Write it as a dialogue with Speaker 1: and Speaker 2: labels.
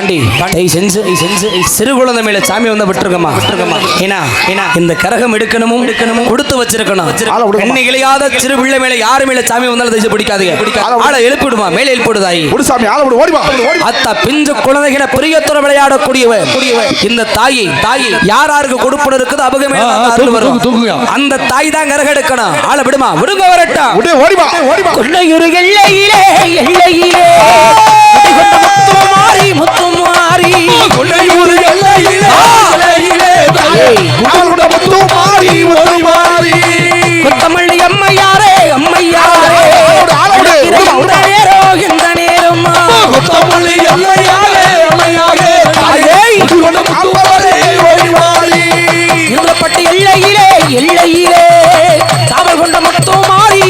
Speaker 1: பாண்டி சிறு குழந்தை மேல சாமி வந்த விட்டுருக்கமா ஏன்னா இந்த கரகம் எடுக்கணும் கொடுத்து வச்சிருக்கணும். கண்ணி கிளையாத சிறு பிள்ளை மேல யாரு மேல சாமி வந்தாலும் தயவு பிடிக்காதுங்க. ஆளை எழுப்பிடுமா, மேலே எழுப்பிடுதாய் அத்தா பிஞ்சு குழந்தைகளை பிரியத்துற விளையாடக்கூடியவர் இந்த தாயை யாருக்கு கொடுப்பது இருக்குது அபகமே அந்த தாய் தான் கரகம் எடுக்கணும். ஆளை விடுமா, விடுங்க வரட்டா முத்துமாரி கொத்தமல்லி அம்மையாரே இந்த நேரம் இந்திரப்பட்டி எல்லையிலே காவல் கொண்ட முத்துமாரி